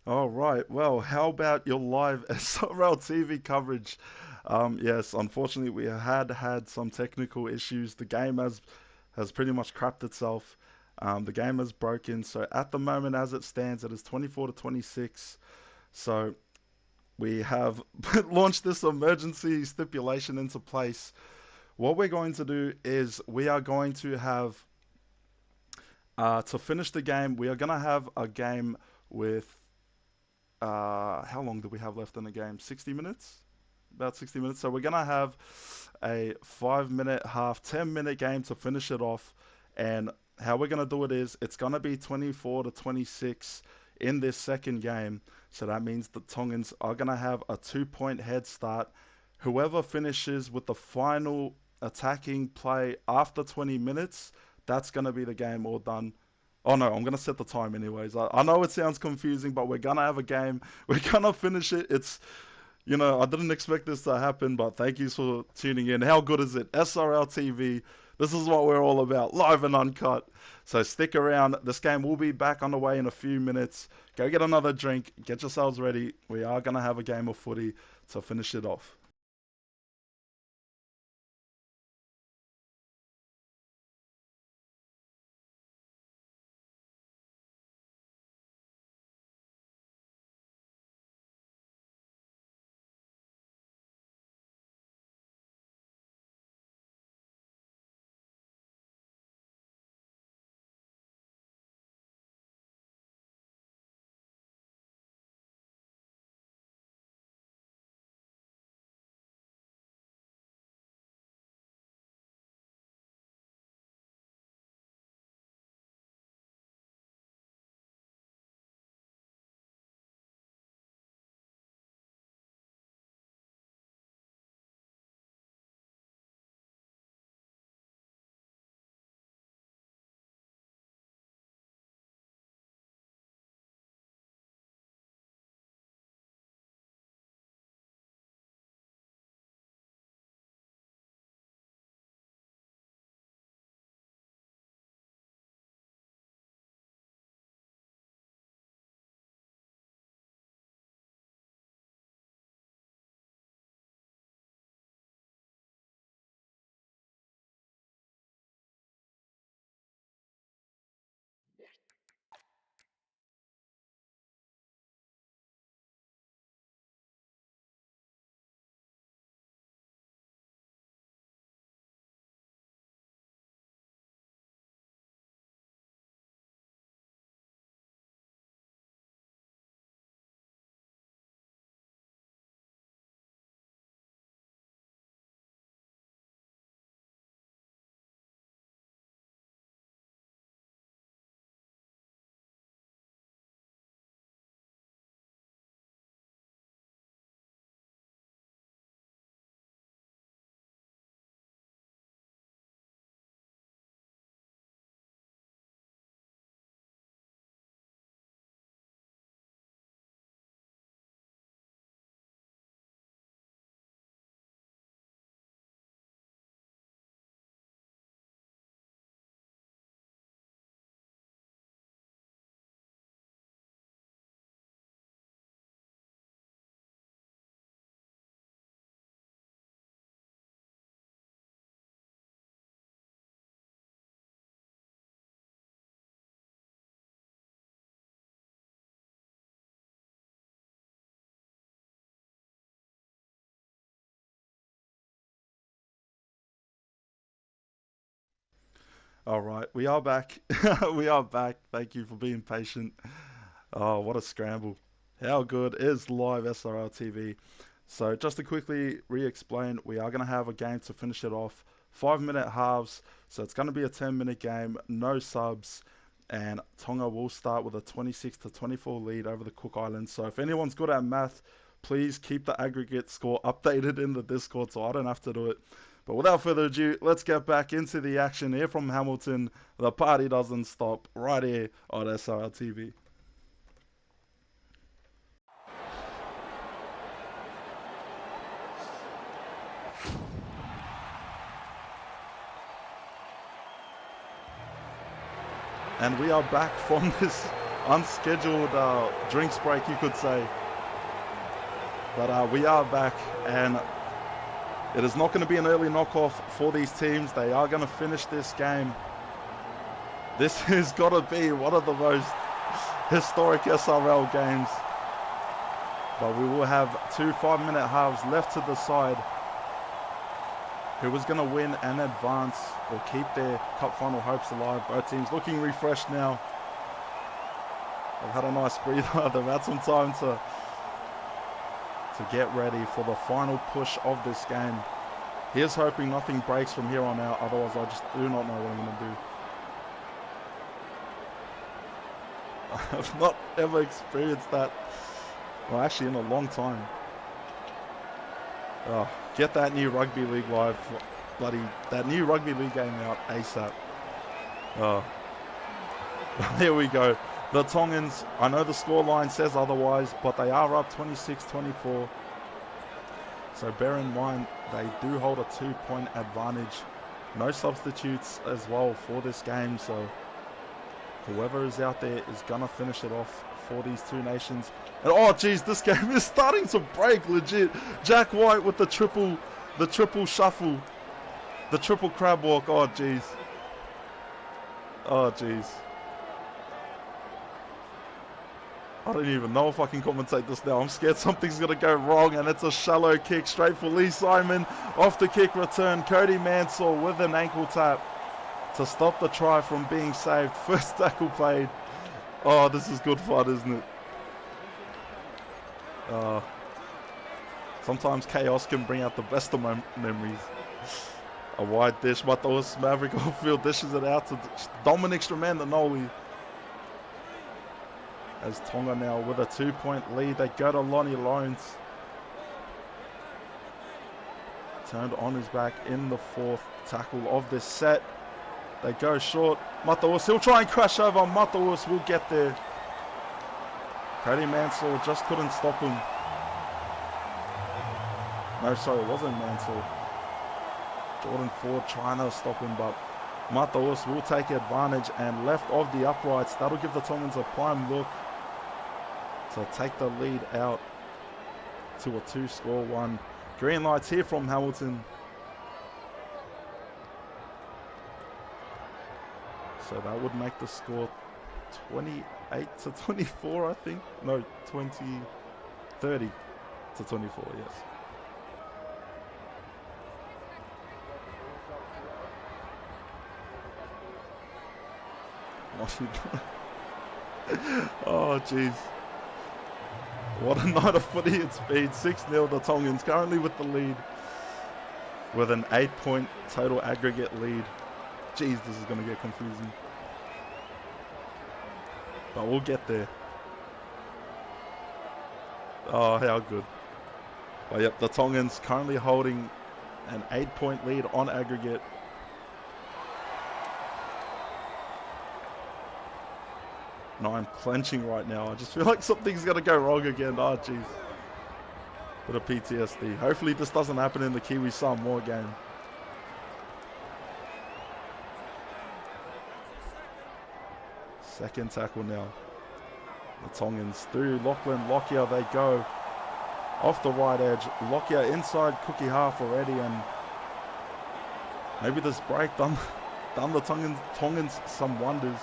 All right. Well, how about your live SRL TV coverage? Yes, unfortunately, we had some technical issues. The game has pretty much crapped itself. The game has broken. So at the moment, as it stands, it is 24-26. So we have launched this emergency stipulation into place. What we're going to do is we are going to have to finish the game. We are going to have a game with. How long do we have left in the game? 60 minutes? About 60 minutes. So we're going to have a 5-minute half, 10-minute game to finish it off. And how we're going to do it is it's going to be 24-26 in this second game. So that means the Tongans are going to have a 2-point head start. Whoever finishes with the final attacking play after 20 minutes, that's going to be the game all done. Oh no, I'm going to set the time anyways. I know it sounds confusing, but we're going to have a game. We're going to finish it. It's, I didn't expect this to happen, but thank you for tuning in. How good is it? SRL TV, This is what we're all about, live and uncut. So stick around. This game will be back on the way in a few minutes. Go get another drink. Get yourselves ready. We are going to have a game of footy to finish it off. All right, we are back. We are back. Thank you for being patient. Oh, what a scramble. How good is live SRL TV? So just to quickly re-explain, we are going to have a game to finish it off. 5-minute halves, so it's going to be a 10-minute game, no subs, and Tonga will start with a 26-24 lead over the Cook Islands. So if anyone's good at math, please keep the aggregate score updated in the Discord so I don't have to do it. But without further ado, let's get back into the action here from Hamilton. The party doesn't stop right here on SRL TV. And we are back from this unscheduled drinks break, you could say. But we are back, and it is not going to be an early knockoff for these teams. They are going to finish this game. This has got to be one of the most historic SRL games. But we will have 2 5-minute halves left to decide who was going to win and advance or keep their cup final hopes alive. Both teams looking refreshed now. They've had a nice breather. They've had some time to get ready for the final push of this game. Here's hoping nothing breaks from here on out. Otherwise, I just do not know what I'm going to do. I've not ever experienced that. Well, actually, in a long time. Oh, get that new Rugby League live, that new Rugby League game out ASAP. Oh. Here we go. The Tongans, I know the scoreline says otherwise, but they are up 26-24. So bear in mind, they do hold a 2-point advantage No substitutes as well for this game, so whoever is out there is gonna finish it off for these two nations. And oh geez, this game is starting to break legit. Jack White with the triple shuffle, the triple crab walk. Oh geez. Oh geez. I don't even know if I can commentate this now. I'm scared something's going to go wrong, and it's a shallow kick straight for Lee Simon. Off the kick return, Cody Mansell with an ankle tap to stop the try from being saved. First tackle played. Oh, this is good fun, isn't it? Sometimes chaos can bring out the best of my memories. A wide dish, but those Maverick Oldfield dishes it out to Dominic Stramandanoli. As Tonga now with a 2-point lead, they go to Lonnie Lawrence. Turned on his back in the fourth tackle of this set. They go short. Mataus, he'll try and crash over. Mataus will get there. Cody Mansell just couldn't stop him. No, sorry, it wasn't Mansell. Jordan Ford trying to stop him, but Mataus will take advantage and left of the uprights. That'll give the Tongans a prime look to take the lead out to a 2-score one. Green lights here from Hamilton. So that would make the score 28-24, I think. No, 30-24, yes. Oh, jeez. What a night of footy it's been. 6-0 the Tongans currently with the lead. With an 8-point total aggregate lead. Jeez, this is going to get confusing. But we'll get there. Oh, how good. But yep, the Tongans currently holding an 8-point lead on aggregate. No, I'm clenching right now. I just feel like something's going to go wrong again. Oh, jeez. Bit of PTSD. Hopefully this doesn't happen in the Kiwi Samoa game. Second tackle now. The Tongans through Lachlan Lockyer. They go off the right edge. Lockyer inside Cookie half already, and maybe this break done the Tongans some wonders.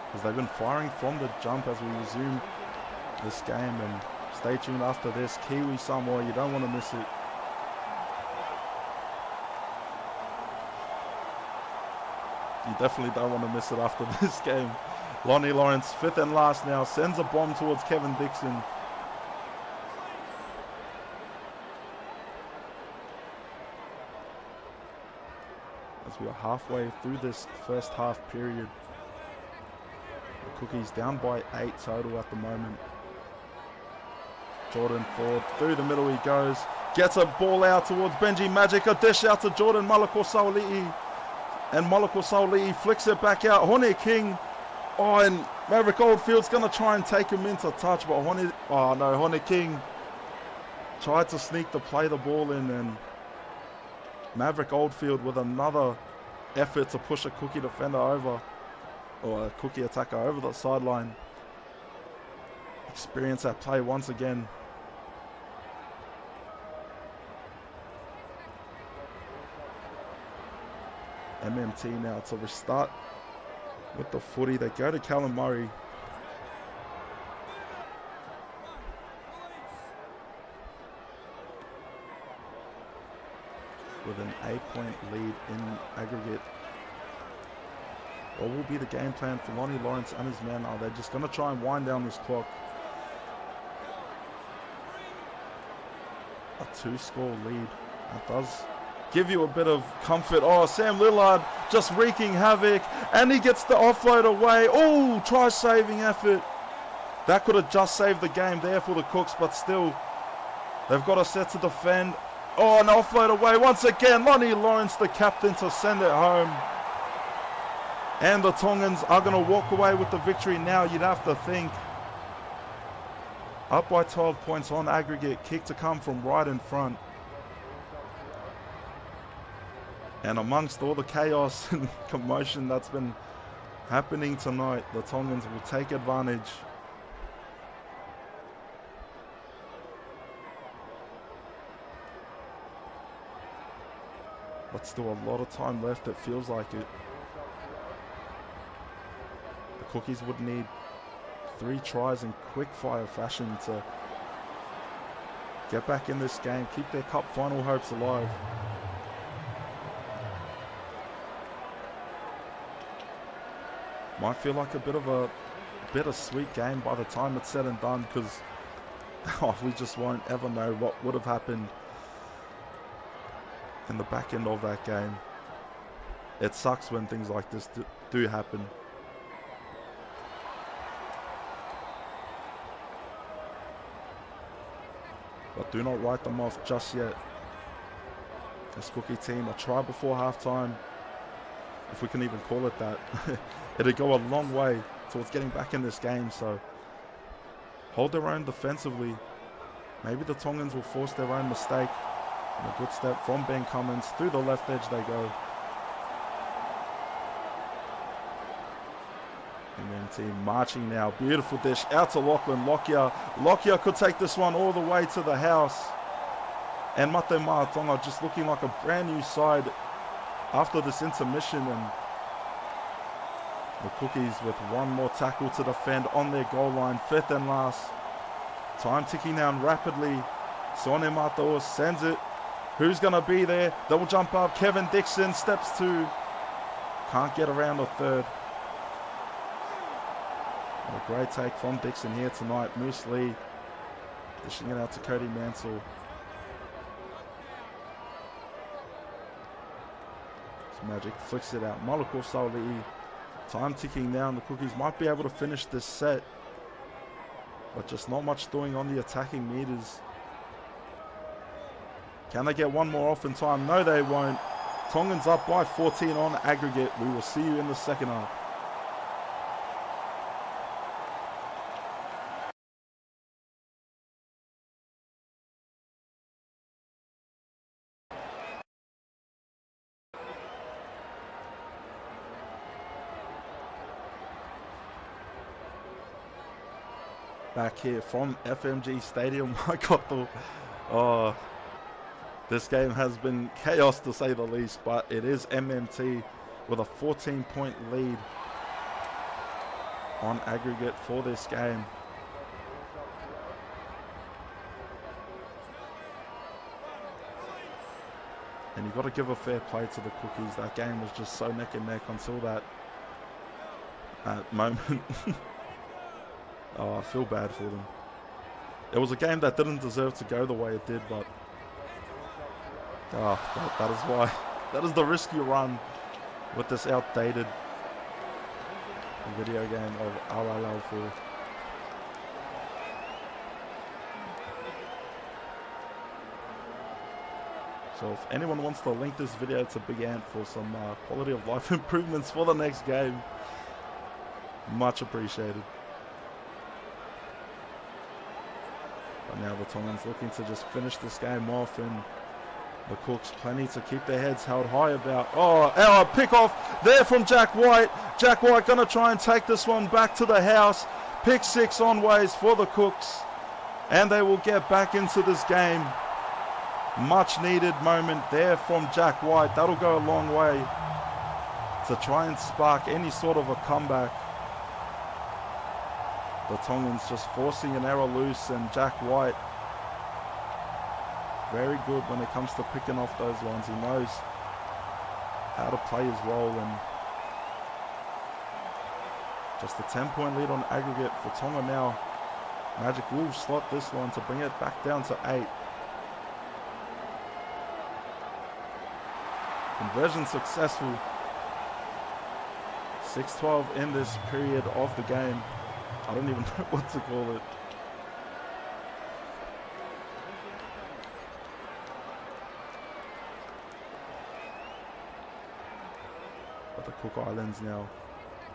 Because they've been firing from the jump as we resume this game, and stay tuned after this. Kiwi Samoa, you don't want to miss it. You definitely don't want to miss it after this game. Lonnie Lawrence, 5th and last now, sends a bomb towards Kevin Dixon. As we are halfway through this first half period. The Cookies down by 8 total at the moment. Jordan Ford through the middle he goes. Gets a ball out towards Benji Magic. A dish out to Jordan Malako-Sauli'i. And Malako-Sauli'i flicks it back out. Hone King. Oh, and Maverick Oldfield's going to try and take him into touch. But Hone King tried to sneak to play the ball in. And Maverick Oldfield with another effort to push a Cookie defender over. Or a Cookie attacker over the sideline. Experience that play once again. MMT now to restart with the footy. They go to Callum Murray. With an 8-point lead in aggregate. What will be the game plan for Lonnie Lawrence and his men? Are they just going to try and wind down this clock? A 2-score lead. That does give you a bit of comfort. Oh, Sam Lillard just wreaking havoc, and he gets the offload away. Oh, try saving effort. That could have just saved the game there for the Cooks, but still, they've got a set to defend. Oh, an offload away once again. Lonnie Lawrence, the captain, to send it home. And the Tongans are going to walk away with the victory now, you'd have to think. Up by 12 points on aggregate. Kick to come from right in front. And amongst all the chaos and commotion that's been happening tonight, the Tongans will take advantage. But still a lot of time left, it feels like it. The Cookies would need 3 tries in quick fire fashion to get back in this game, keep their cup final hopes alive. Might feel like a bit of a bittersweet game by the time it's said and done, because we just won't ever know what would have happened in the back end of that game. It sucks when things like this do happen. But do not write them off just yet. This Cookie team, a try before halftime, if we can even call it that, it'd go a long way towards getting back in this game. So hold their own defensively. Maybe the Tongans will force their own mistake. And a good step from Ben Cummins. Through the left edge they go. Team marching now. Beautiful dish out to Lachlan Lockyer. Lockyer could take this one all the way to the house. And Mate Ma'a Tonga just looking like a brand new side after this intermission. And the Cookies with one more tackle to defend on their goal line. 5th and last. Time ticking down rapidly. Sone Mataua sends it. Who's going to be there? Double jump up. Kevin Dixon steps 2. Can't get around the 3rd. A great take from Dixon here tonight. Moose Lee dishing it out to Cody Mansell. Magic flicks it out. Malako Saoli'i. Time ticking down. The Cookies might be able to finish this set, but just not much doing on the attacking meters. Can they get one more off in time? No, they won't. Tongans up by 14 on aggregate. We will see you in the second half. Back here from FMG Stadium, Waikato. Oh, this game has been chaos to say the least, but it is MMT with a 14-point lead on aggregate for this game. And you've got to give a fair play to the Cookies. That game was just so neck and neck until that moment. Oh, I feel bad for them. It was a game that didn't deserve to go the way it did, but that is why. That is the risk you run with this outdated video game of RLL4. So if anyone wants to link this video to Big Ant for some quality of life improvements for the next game, much appreciated. But now the Tongans looking to just finish this game off, and the Cooks plenty to keep their heads held high about. Oh, our pick off there from Jack White. Jack White going to try and take this one back to the house. Pick 6 on ways for the Cooks, and they will get back into this game. Much needed moment there from Jack White. That'll go a long way to try and spark any sort of a comeback. The Tongans just forcing an error loose, and Jack White very good when it comes to picking off those ones. He knows how to play his role, and just a 10-point lead on aggregate for Tonga now. Magic will slot this one to bring it back down to 8. Conversion successful. 6-12 in this period of the game. I don't even know what to call it. But the Cook Islands now,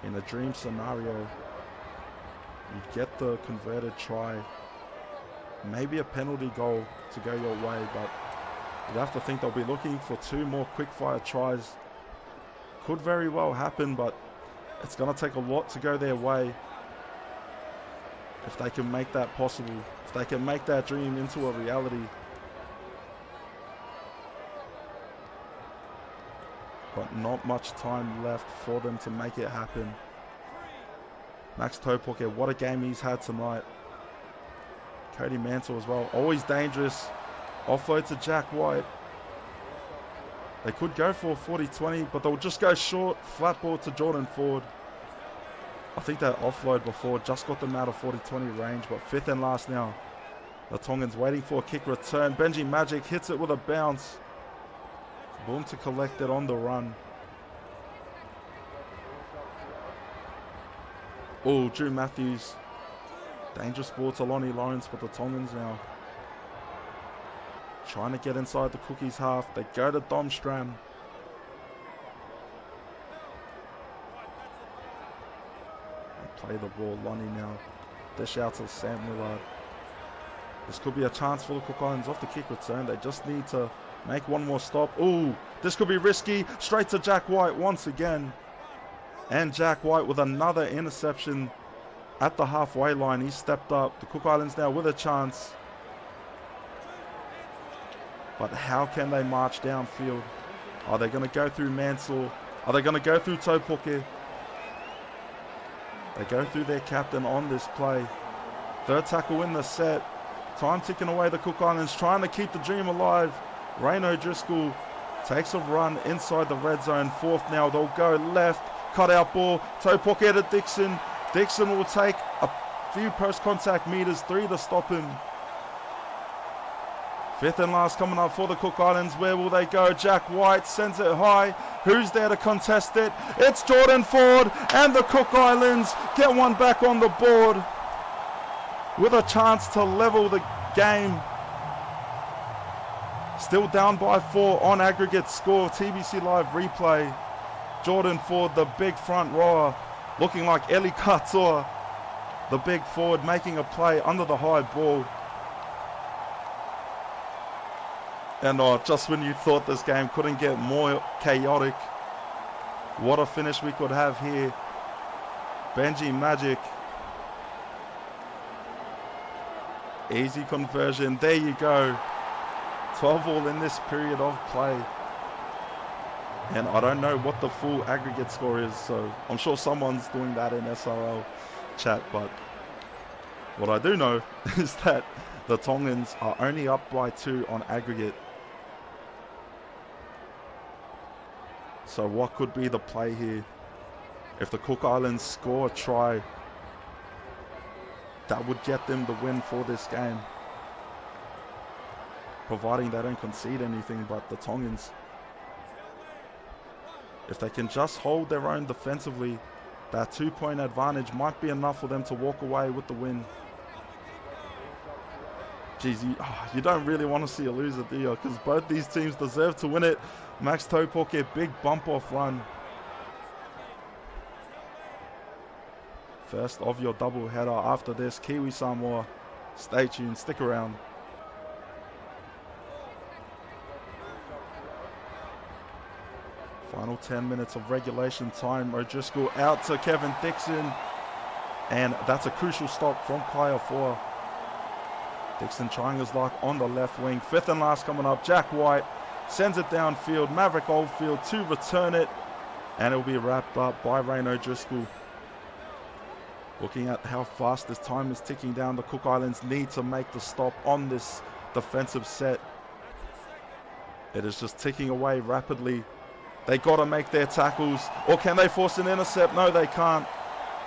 in a dream scenario, you get the converted try, maybe a penalty goal to go your way, but You'd have to think they'll be looking for 2 more quick-fire tries. Could very well happen, but it's going to take a lot to go their way if they can make that possible, if they can make that dream into a reality. But not much time left for them to make it happen. Max Topoke, what a game he's had tonight. Cody Mantle as well, always dangerous. Offload to Jack White. They could go for a 40-20, but they'll just go short. Flat ball to Jordan Ford. I think that offload before just got them out of 40-20 range, but 5th and last now. The Tongans waiting for a kick return. Benji Magic hits it with a bounce. Boom to collect it on the run. Oh, Drew Matthews. Dangerous ball to Lonnie Lawrence, but the Tongans now trying to get inside the Cookies half. They go to Domstram. Play the ball, Lonnie now. Dish out to Sam Millard. This could be a chance for the Cook Islands off the kick return. They just need to make one more stop. Ooh, this could be risky. Straight to Jack White once again. And Jack White with another interception at the halfway line. He stepped up. The Cook Islands now with a chance. But how can they march downfield? Are they going to go through Mansell? Are they going to go through Topoke? They go through their captain on this play. 3rd tackle in the set. Time ticking away. The Cook Islands trying to keep the dream alive. Rain O'Driscoll takes a run inside the red zone. 4th now. They'll go left. Cut out ball. Topoke to Dixon. Dixon will take a few post-contact meters. 3 to stop him. 5th and last coming up for the Cook Islands. Where will they go? Jack White sends it high. Who's there to contest it? It's Jordan Ford, and the Cook Islands get one back on the board with a chance to level the game. Still down by 4 on aggregate score. TBC Live replay. Jordan Ford, the big front rower, looking like Eli Katoa, the big forward, making a play under the high ball. And just when you thought this game couldn't get more chaotic, what a finish we could have here. Benji Magic. Easy conversion. There you go. 12 all in this period of play. And I don't know what the full aggregate score is, so I'm sure someone's doing that in SRL chat. But what I do know is that the Tongans are only up by 2 on aggregate. So what could be the play here? If the Cook Islands score a try, that would get them the win for this game. Providing they don't concede anything, but the Tongans, if they can just hold their own defensively, that 2-point advantage might be enough for them to walk away with the win. Geez, you don't really want to see a loser, do you? Because both these teams deserve to win it. Max Topoke, big bump off run. First of your double header after this. Kiwi Samoa. Stay tuned, stick around. Final 10 minutes of regulation time. O'Driscoll out to Kevin Dixon. And that's a crucial stop from Kaya Four. Dixon trying his luck on the left wing. 5th and last coming up. Jack White sends it downfield. Maverick Oldfield to return it. And it'll be wrapped up by Rain O'Driscoll. Looking at how fast this time is ticking down, the Cook Islands need to make the stop on this defensive set. It is just ticking away rapidly. They got to make their tackles. Or can they force an intercept? No, they can't.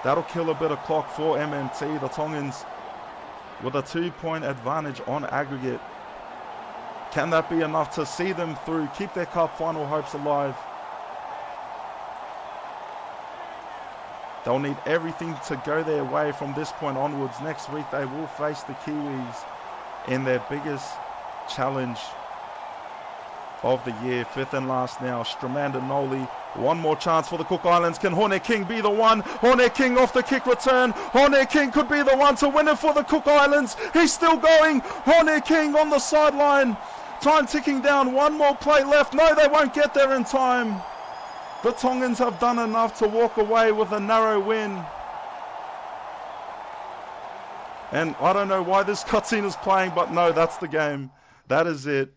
That'll kill a bit of clock for MMT. The Tongans with a 2-point advantage on aggregate. Can that be enough to see them through, keep their cup final hopes alive? They'll need everything to go their way from this point onwards. Next week they will face the Kiwis in their biggest challenge of the year. 5th and last now. Stramanda Noli. One more chance for the Cook Islands. Can Horne King be the one? Horne King off the kick return. Horne King could be the one to win it for the Cook Islands. He's still going. Horne King on the sideline. Time ticking down. One more play left. No, they won't get there in time. The Tongans have done enough to walk away with a narrow win. And I don't know why this cutscene is playing, but no, that's the game. That is it.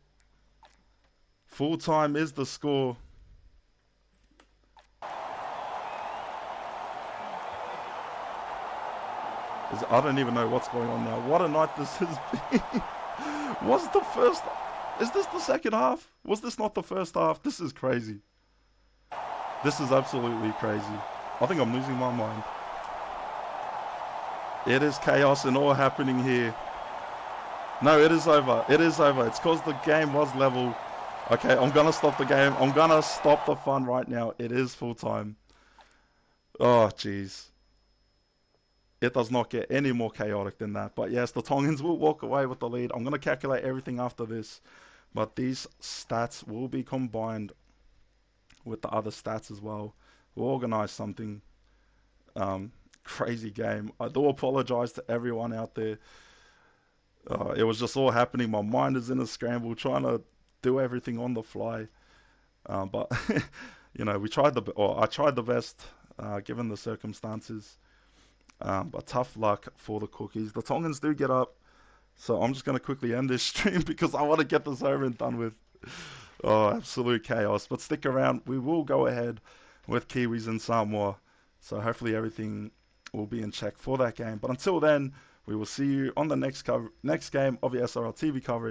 Full time is the score. I don't even know what's going on now. What a night this has been. Was the first... Is this the second half? Was this not the first half? This is crazy. This is absolutely crazy. I think I'm losing my mind. It is chaos and all happening here. No, it is over. It is over. It's because the game was level. Okay, I'm going to stop the game. I'm going to stop the fun right now. It is full time. Oh, jeez. It does not get any more chaotic than that. But yes, the Tongans will walk away with the lead. I'm going to calculate everything after this. But these stats will be combined with the other stats as well. We'll organize something. Crazy game. I do apologize to everyone out there. It was just all happening. My mind is in a scramble trying to do everything on the fly. But, you know, I tried the best given the circumstances. But tough luck for the cookies. The Tongans do get up. So I'm just going to quickly end this stream because I want to get this over and done with. Oh, absolute chaos. But stick around. We will go ahead with Kiwis and Samoa. So hopefully everything will be in check for that game. But until then, we will see you on the next game of the SRL TV coverage.